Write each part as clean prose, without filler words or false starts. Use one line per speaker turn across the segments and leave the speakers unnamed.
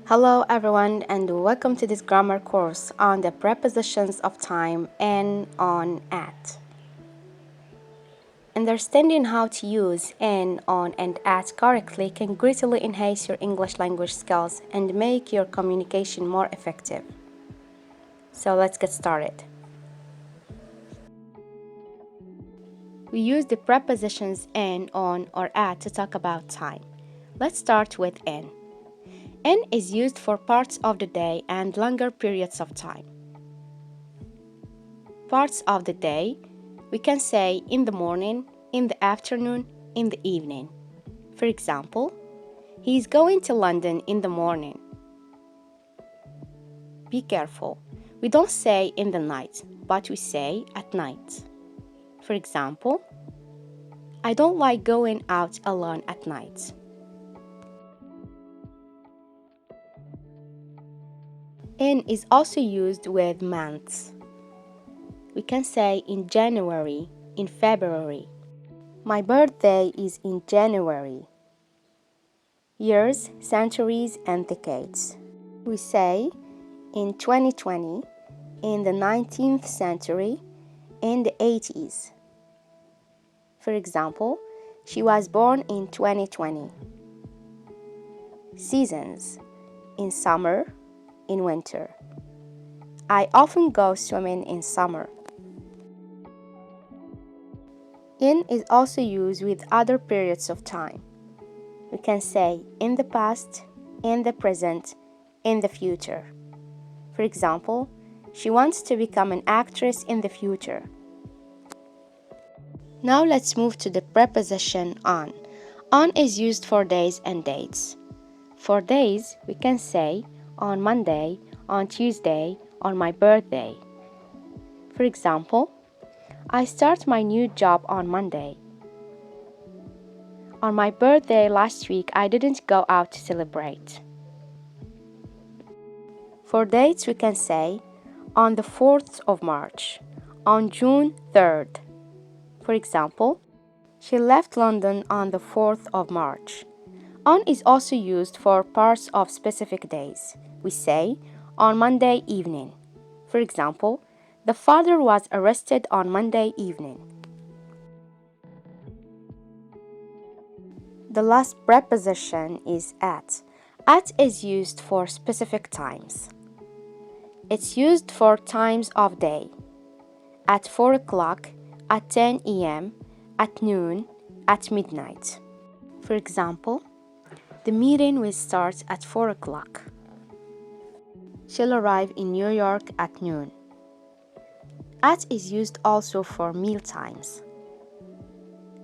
Hello everyone and welcome to this grammar course on the prepositions of time and on, at. Understanding how to use in, on, and at correctly can greatly enhance your English language skills and make your communication more effective. So let's get started. We use the prepositions in, on, or at to talk about time. Let's start with in. In is used for parts of the day and longer periods of time. Parts of the day, we can say in the morning, in the afternoon, in the evening. For example, he is going to London in the morning. Be careful. We don't say in the night, but we say at night. For example, I don't like going out alone at night. In is also used with months. We can say in January, in February. My birthday is in January. Years, centuries, and decades. We say in 2020, in the 19th century, in the 80s. For example, she was born in 2020. Seasons, in summer, in winter. I often go swimming in summer. In is also used with other periods of time. We can say in the past, in the present, in the future. For example, she wants to become an actress in the future. Now let's move to the preposition on. On is used for days and dates. For days, we can say on Monday, on Tuesday, on my birthday. For example, I start my new job on Monday. On my birthday last week, I didn't go out to celebrate. For dates, we can say on the 4th of March, on June 3rd. For example, she left London on the 4th of March. On is also used for parts of specific days. We say on Monday evening. For example, the father was arrested on Monday evening. The last preposition is at. At is used for specific times. It's used for times of day. At 4 o'clock, at 10 a.m., at noon, at midnight. For example, the meeting will start at 4 o'clock. She'll arrive in New York at noon. At is used also for meal times.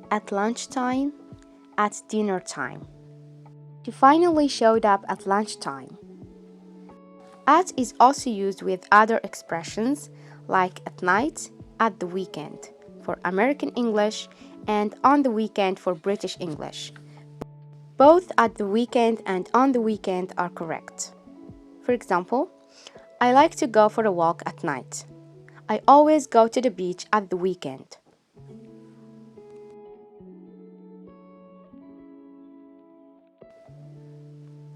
At lunchtime, at dinner time. She finally showed up at lunchtime. At is also used with other expressions like at night, at the weekend for American English, and on the weekend for British English. Both at the weekend and on the weekend are correct. For example, I like to go for a walk at night. I always go to the beach at the weekend.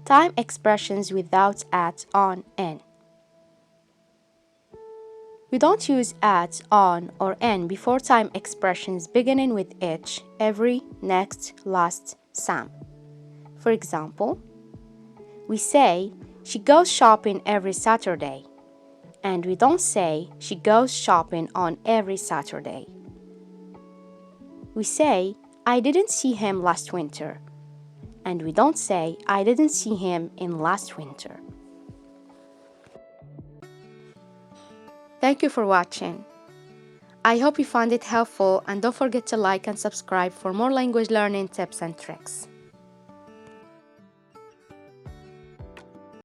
Time expressions without at, on, in. We don't use at, on, or in before time expressions beginning with each, every, next, last, some. For example, we say she goes shopping every Saturday, and we don't say she goes shopping on every Saturday. We say I didn't see him last winter, and we don't say I didn't see him in last winter. Thank you for watching. I hope you found it helpful, and don't forget to like and subscribe for more language learning tips and tricks.